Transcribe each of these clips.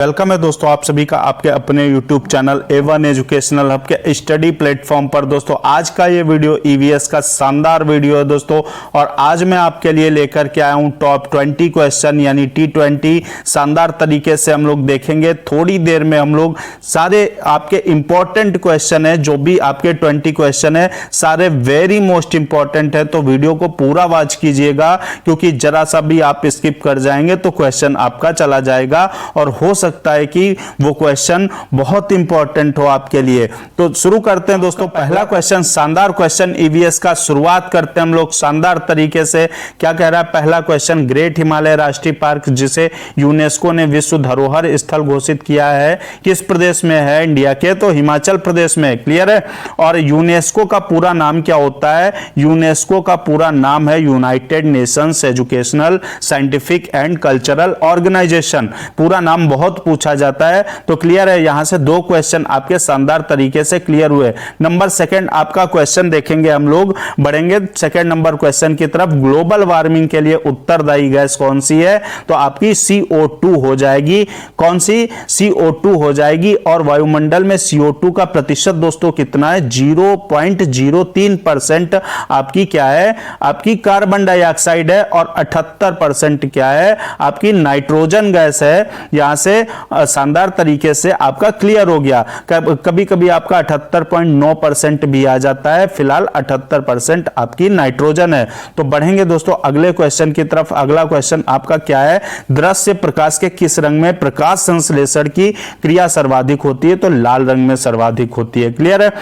Welcome है दोस्तों आप सभी का आपके अपने YouTube channel A1 educational hub के स्टडी प्लेटफॉर्म पर। दोस्तों आज का ये वीडियो ईवीएस का शानदार वीडियो है दोस्तों, और आज मैं आपके लिए लेकर के आया हूँ टॉप 20 क्वेश्चन यानी T20। शानदार तरीके से हम लोग देखेंगे। थोड़ी देर में हम लोग सारे आपके इंपॉर्टेंट क्वेश्चन है, जो भी आपके 20 क्वेश्चन है सारे वेरी मोस्ट इंपॉर्टेंट है, तो वीडियो को पूरा वॉच कीजिएगा, क्योंकि जरा सा भी आप स्किप कर जाएंगे तो क्वेश्चन आपका चला जाएगा और हो सकता है कि वो क्वेश्चन बहुत इंपॉर्टेंट हो आपके लिए। तो शुरू करते हैं दोस्तों। पहला क्वेश्चन शानदार क्वेश्चन ईवीएस का, शुरुआत करते हैं हम लोग शानदार तरीके से। क्या कह रहा है पहला क्वेश्चन? ग्रेट हिमालय राष्ट्रीय पार्क, जिसे यूनेस्को ने विश्व धरोहर स्थल घोषित किया है, किस प्रदेश में है इंडिया के? तो हिमाचल प्रदेश में। क्लियर है। और यूनेस्को का पूरा नाम क्या होता है? यूनेस्को का पूरा नाम है United Nations Educational Scientific and Cultural Organization. पूरा नाम बहुत पूछा जाता है, तो क्लियर है। यहां से दो क्वेश्चन आपके शानदार तरीके से क्लियर हुए। नंबर सेकंड आपका क्वेश्चन देखेंगे हम लोग, बढ़ेंगे सेकंड नंबर क्वेश्चन की तरफ। ग्लोबल वार्मिंग के लिए उत्तरदायी गैस कौन सी है? तो आपकी CO2 हो जाएगी। कौन सी? CO2 हो जाएगी। और वायुमंडल में CO2 का प्रतिशत दोस्तों कितना है? 0.03% आपकी क्या है? आपकी कार्बन डाइऑक्साइड है। और 78% क्या है? आपकी नाइट्रोजन गैस है। यहां से शानदार तरीके से आपका क्लियर हो गया। कभी कभी आपका 78.9% भी आ जाता है, फिलहाल 78% आपकी नाइट्रोजन है। तो बढ़ेंगे दोस्तों अगले क्वेश्चन की तरफ। अगला क्वेश्चन आपका क्या है? दृश्य प्रकाश के किस रंग में प्रकाश संश्लेषण की क्रिया सर्वाधिक होती है? तो लाल रंग में सर्वाधिक होती है। क्लियर है।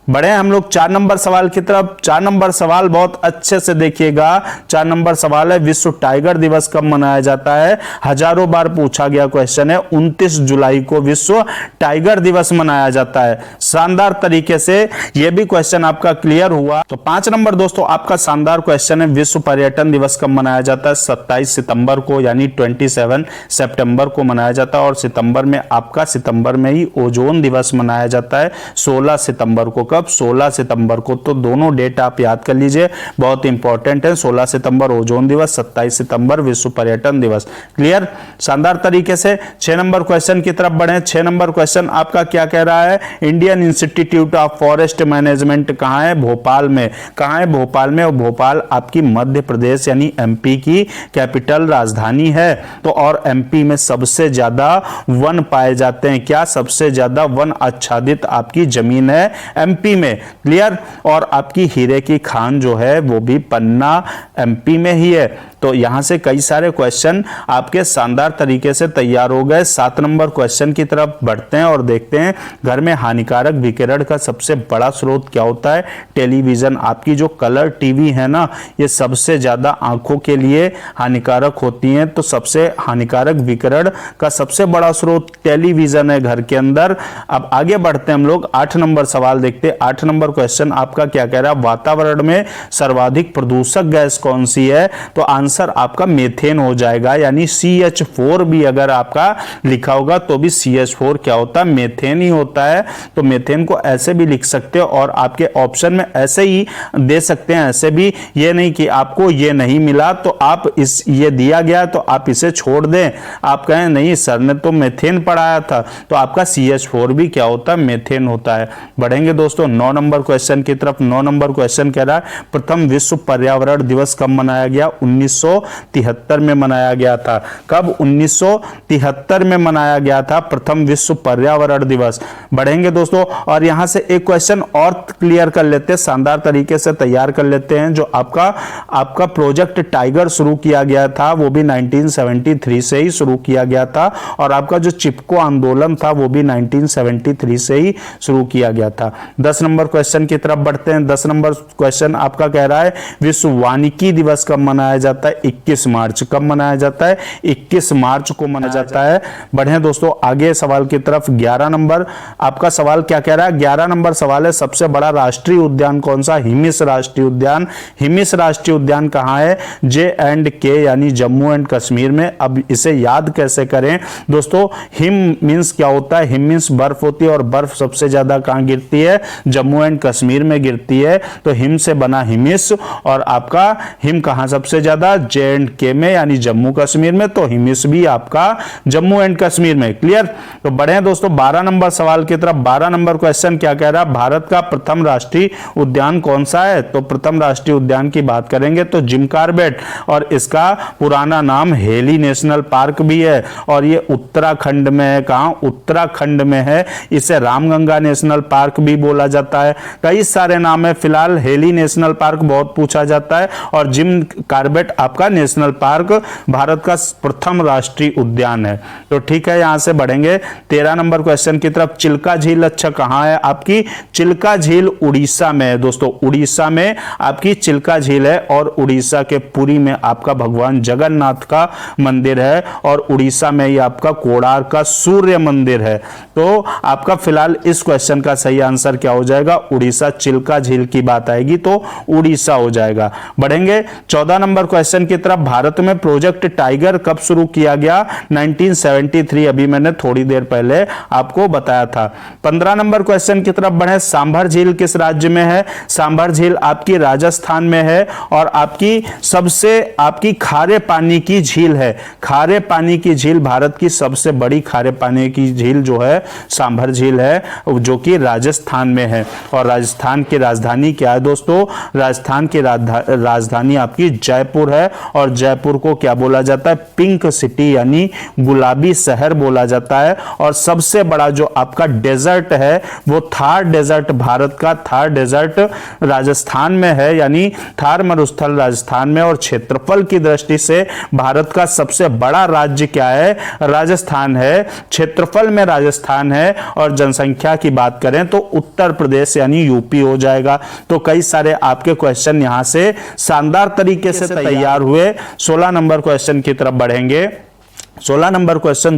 बढ़े हम लोग 4 नंबर सवाल की तरफ। 4 नंबर सवाल बहुत अच्छे से देखिएगा। 4 नंबर सवाल है, विश्व टाइगर दिवस कब मनाया जाता है? हजारों बार पूछा गया क्वेश्चन है। 29 जुलाई को विश्व टाइगर दिवस मनाया जाता है। शानदार तरीके से यह भी क्वेश्चन आपका क्लियर हुआ। तो 5 नंबर दोस्तों आपका शानदार क्वेश्चन है, विश्व पर्यटन दिवस कब मनाया जाता है? 27 सितंबर को, यानी 27 सितंबर को मनाया जाता है। और सितंबर में आपका सितंबर में ही ओजोन दिवस मनाया जाता है 16 सितंबर को। कब? 16 सितंबर को। तो दोनों डेट आप याद कर लीजिए, बहुत इंपॉर्टेंट है। 16 सितंबर ओजोन दिवस, 27 सितंबर विश्व पर्यटन दिवस। क्लियर। शानदार तरीके से 6 नंबर क्वेश्चन की तरफ बढ़े। 6 नंबर क्वेश्चन आपका क्या कह रहा है? Indian institute of forest management कहां है? भोपाल में। कहां है? भोपाल में। और भोपाल आपकी मध्य प्रदेश यानी MP की कैपिटल राजधानी है। तो और MP में सबसे ज्यादा वन पाए जाते हैं। क्या? सबसे ज्यादा वन आच्छादित आपकी जमीन है MP में। क्लियर। और आपकी हीरे की खान जो है वो भी पन्ना MP में ही है। तो यहां से कई सारे क्वेश्चन आपके शानदार तरीके से तैयार हो गए। 7 नंबर क्वेश्चन की तरफ बढ़ते हैं और देखते हैं, घर में हानिकारक विकिरण का सबसे बड़ा स्रोत क्या होता है? टेलीविजन। आपकी जो कलर टीवी है ना, ये सबसे ज्यादा आंखों के लिए हानिकारक होती हैं। तो सबसे हानिकारक विकिरण का सबसे बड़ा स्रोत टेलीविजन है घर के अंदर। अब आगे बढ़ते हैं हम लोग, 8 नंबर सवाल देखते हैं। 8 नंबर क्वेश्चन आपका क्या कह रहा है? वातावरण में सर्वाधिक प्रदूषक गैस कौन सी है? तो आंसर आपका मीथेन हो जाएगा, यानी CH4 भी अगर आपका लिखा होगा तो भी CH4 क्या होता है? मीथेन ही होता है। तो मीथेन को ऐसे भी लिख सकते हो और आपके ऑप्शन में ऐसे ही दे सकते हैं, ऐसे भी। ये नहीं कि आपको ये नहीं मिला तो आप ये दिया गया तो आप इसे छोड़ दें। आप कहें नहीं सर ने तो मीथेन पढ़ाया था, तो आपका CH4 भी क्या होता है? मीथेन होता है। बढ़ेंगे दोस्तों 9 नंबर क्वेश्चन की तरफ। 9 नंबर क्वेश्चन कह रहा है, प्रथम विश्व पर्यावरण दिवस कब मनाया गया? 1973 में मनाया गया था। कब? 1973 में मनाया गया था प्रथम विश्व पर्यावरण दिवस। बढ़ेंगे दोस्तों और यहां से एक क्वेश्चन और क्लियर कर लेते हैं, शानदार तरीके से तैयार कर लेते हैं। जो आपका प्रोजेक्ट टाइगर शुरू किया गया था वो भी 1973 से ही शुरू किया गया था। और आपका जो चिपको आंदोलन था वो भी 1973 से ही शुरू किया गया था। 10 नंबर क्वेश्चन की तरफ बढ़ते हैं। 10 नंबर क्वेश्चन आपका कह रहा है, विश्व वानिकी दिवस कब मनाया जाता है? 21 मार्च। कब मनाया जाता है? 21 मार्च को मनाया जाता है। बढ़े दोस्तों आगे सवाल की तरफ। 11 नंबर आपका सवाल क्या कह रहा है? 11 नंबर सवाल है, सबसे बड़ा राष्ट्रीय उद्यान कौन सा? हिमिस राष्ट्रीय उद्यान। हिमिस राष्ट्रीय उद्यान कहां है? J&K यानी जम्मू एंड कश्मीर में। अब इसे याद कैसे करें दोस्तों? हिम मींस क्या होता है? हिम मींस बर्फ होती है, और बर्फ सबसे ज्यादा कहां गिरती है? जम्मू एंड कश्मीर में गिरती है। तो हिम से बना हिमिस, और आपका हिम कहां सबसे ज्यादा? जाएगा J&K में यानी जम्मू कश्मीर में, तो हिमिस भी आपका जम्मू एंड कश्मीर में। क्लियर। तो बढ़े दोस्तों 12 नंबर सवाल की तरफ। 12 नंबर क्वेश्चन क्या कह रहा है, भारत का प्रथम राष्ट्रीय उद्यान कौन सा है? तो प्रथम राष्ट्रीय उद्यान की बात करेंगे तो जिम कॉर्बेट, और इसका पुराना नाम हेली नेशनल पार्क भी है, और ये उत्तराखंड में है। कहां? उत्तराखंड में है। इसे रामगंगा नेशनल पार्क भी बोला जाता है। कई सारे नाम है, फिलहाल हेली नेशनल पार्क बहुत पूछा जाता है, और जिम कॉर्बेट आपका नेशनल पार्क भारत का प्रथम राष्ट्रीय उद्यान है। तो ठीक है, यहां से बढ़ेंगे 13 नंबर क्वेश्चन की तरफ। चिल्का झील अच्छा कहां है आपकी? चिल्का झील उड़ीसा में है दोस्तों। उड़ीसा में आपकी चिल्का झील है, और उड़ीसा के पुरी में आपका भगवान जगन्नाथ का मंदिर है, और उड़ीसा में ही आपका कोणार्क का सूर्य मंदिर है। तो आपका फिलहाल इस क्वेश्चन का सही आंसर क्या हो जाएगा? उड़ीसा। चिल्का झील की बात आएगी तो उड़ीसा हो जाएगा। बढ़ेंगे 14 नंबर क्वेश्चन की तरफ। भारत में प्रोजेक्ट टाइगर कब शुरू किया गया? 1973, अभी मैंने थोड़ी देर पहले आपको बताया था। 15 नंबर क्वेश्चन की तरफ बढ़े। सांभर झील किस राज्य में है? सांभर झील आपकी राजस्थान में है, और आपकी सबसे खारे पानी की झील है। खारे पानी की झील, भारत की सबसे बड़ी खारे पानी की झील जो है सांभर झील है, जो कि राजस्थान में है। और राजस्थान की राजधानी क्या है दोस्तों? राजस्थान की राजधानी आपकी जयपुर है, और जयपुर को क्या बोला जाता है? पिंक सिटी यानी गुलाबी शहर बोला जाता है। और सबसे बड़ा जो आपका डेजर्ट है वो थार डेजर्ट, भारत का थार डेजर्ट राजस्थान में है, यानी थार मरुस्थल राजस्थान में। और क्षेत्रफल की दृष्टि से भारत का सबसे बड़ा राज्य क्या है? राजस्थान है। क्षेत्रफल में राजस्थान है, और जनसंख्या की बात करें तो उत्तर प्रदेश यानी यूपी हो जाएगा। तो कई सारे आपके क्वेश्चन यहां से शानदार तरीके से तैयार हुए। 16 नंबर क्वेश्चन की तरफ बढ़ेंगे। 16 नंबर क्वेश्चन,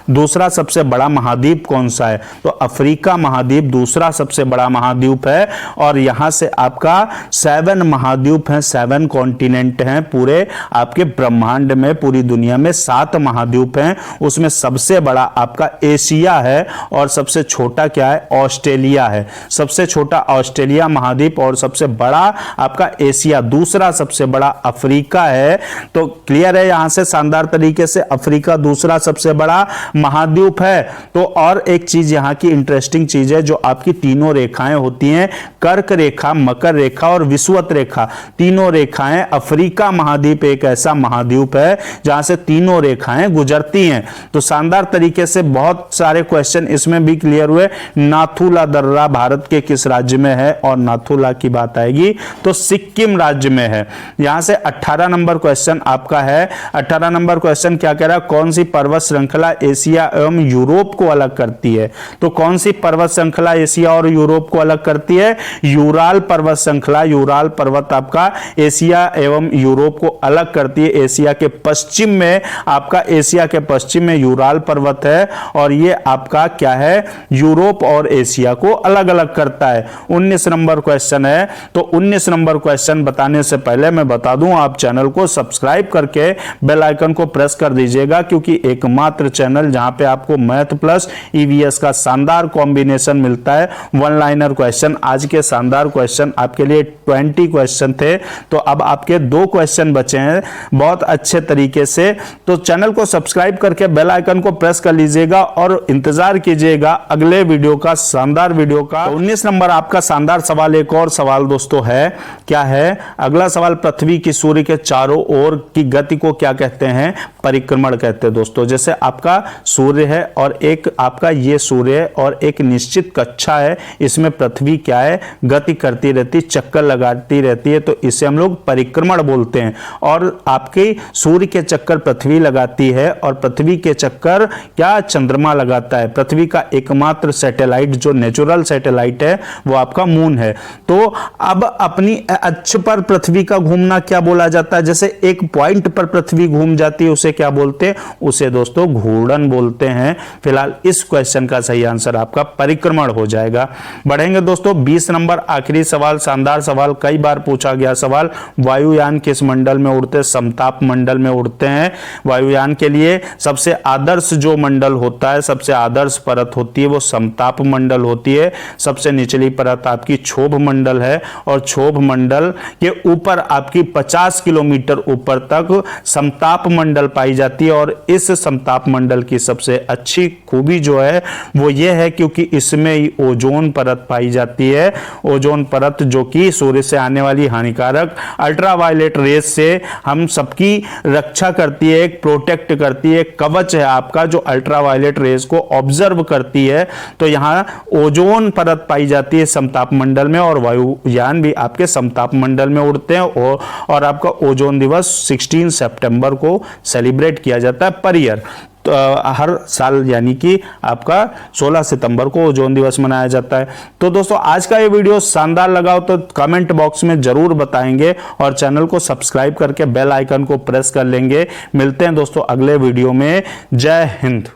दूसरा सबसे बड़ा महाद्वीप कौन सा है? तो अफ्रीका महाद्वीप दूसरा सबसे बड़ा महाद्वीप है, और यहां से आपका 7 महाद्वीप हैं, 7 कॉन्टिनेंट हैं पूरे आपके ब्रह्मांड में। पूरी दुनिया में 7 महाद्वीप हैं, उसमें सबसे बड़ा आपका एशिया है, और सबसे छोटा क्या है? ऑस्ट्रेलिया है। सबसे छोटा ऑस्ट्रेलिया महाद्वीप, और सबसे बड़ा आपका एशिया, दूसरा सबसे बड़ा अफ्रीका है। तो क्लियर है, यहां से शानदार तरीके से अफ्रीका दूसरा सबसे बड़ा महाद्वीप है। तो और एक चीज यहां की इंटरेस्टिंग चीज है, जो आपकी तीनों रेखाएं होती हैं, कर्क रेखा, मकर रेखा और विषुवत रेखा, तीनों रेखाएं, अफ्रीका महाद्वीप एक ऐसा महाद्वीप है जहां से तीनों रेखाएं गुजरती हैं। तो शानदार तरीके से बहुत सारे क्वेश्चन इसमें भी क्लियर हुए। नाथुला दर्रा भारत के किस राज्य में है? और नाथुला की बात आएगी तो सिक्किम राज्य में है। यहां से 18 नंबर क्वेश्चन आपका है। 18 नंबर क्वेश्चन क्या कह रहा है? कौन सी पर्वत श्रृंखला एशिया एवं यूरोप को अलग करती है? तो कौन सी पर्वत श्रृंखला एशिया और यूरोप को अलग करती है? यूराल पर्वत श्रृंखला। यूराल पर्वत आपका एशिया एवं यूरोप को अलग करती है। एशिया के पश्चिम में आपका, एशिया के पश्चिम में यूराल पर्वत है, और ये आपका क्या है? यूरोप और एशिया को अलग अलग करता है। 19 नंबर क्वेश्चन है। तो 19 नंबर क्वेश्चन बताने से पहले मैं बता दूं, आप चैनल को सब्सक्राइब करके बेल आइकन को प्रेस कर दीजिएगा, क्योंकि एकमात्र चैनल जहां पे आपको मैथ प्लस ईवीएस का शानदार कॉम्बिनेशन मिलता है। वन लाइनर क्वेश्चन, आज के शानदार क्वेश्चन आपके लिए 20 क्वेश्चन थे, तो अब आपके 2 क्वेश्चन बचे हैं बहुत अच्छे तरीके से। तो चैनल को सब्सक्राइब करके बेल आइकन को प्रेस कर लीजिएगा, और इंतजार कीजिएगा अगले वीडियो का, शानदार वीडियो का। 19 नंबर आपका शानदार सवाल, एक और सवाल दोस्तों है, क्या है अगला सवाल? पृथ्वी की सूर्य के चारों ओर की गति को क्या कहते हैं? परिक्रमण कहते हैं दोस्तों। जैसे आपका सूर्य है, और एक आपका ये सूर्य है, और एक निश्चित कक्षा है, इसमें पृथ्वी क्या है? गति करती रहती, चक्कर लगाती रहती है, तो इसे हम लोग परिक्रमण बोलते हैं। और आपके सूर्य के चक्कर पृथ्वी लगाती है, और पृथ्वी के चक्कर क्या चंद्रमा लगाता है। पृथ्वी का एकमात्र सैटेलाइट जो नेचुरल सैटेलाइट है वो आपका मून है। तो अब अपनी अक्ष पर पृथ्वी का घूमना क्या बोला जाता है? जैसे एक पॉइंट पर पृथ्वी घूम जाती है उसे क्या बोलते हैं? उसे दोस्तों घूर्णन बोलते हैं। फिलहाल इस क्वेश्चन का सही आंसर आपका परिक्रमण हो जाएगा। बढ़ेंगे दोस्तों 20 नंबर आखिरी सवाल, शानदार सवाल, कई बार पूछा गया सवाल। वायुयान किस मंडल में उड़ते हैं? समताप मंडल में उड़ते हैं। वायुयान के लिए सबसे आदर्श जो मंडल होता है, सबसे आदर्श परत होती है वो समताप मंडल होती है। सबसे निचली परत आपकी क्षोभ मंडल है और क्षोभ मंडल के ऊपर आपकी 50 किलोमीटर ऊपर तक समताप मंडल पाई जाती है। और इस समताप मंडल की सबसे अच्छी खूबी जो है वो ये है क्योंकि इसमें ओजोन परत पाई जाती है। ओजोन परत जो कि सूर्य से आने वाली हानिकारक अल्ट्रावायलेट रेस से हम सबकी रक्षा करती है, एक प्रोटेक्ट करती है, कवच है आपका जो अल्ट्रावायलेट रेस को ऑब्जर्व करती है। तो यहां ओजोन परत पाई जाती है समताप मंडल में और वायुयान भी आपके समताप मंडल में उड़ते हैं। और आपका ओजोन दिवस 16 सितंबर को सेलिब्रेट किया जाता है पर ईयर। तो हर साल यानी कि आपका 16 सितंबर को ओजोन दिवस मनाया जाता है। तो दोस्तों आज का ये वीडियो शानदार लगा हो तो कमेंट बॉक्स में जरूर बताएंगे और चैनल को सब्सक्राइब करके बेल आइकन को प्रेस कर लेंगे। मिलते हैं दोस्तों अगले वीडियो में। जय हिंद।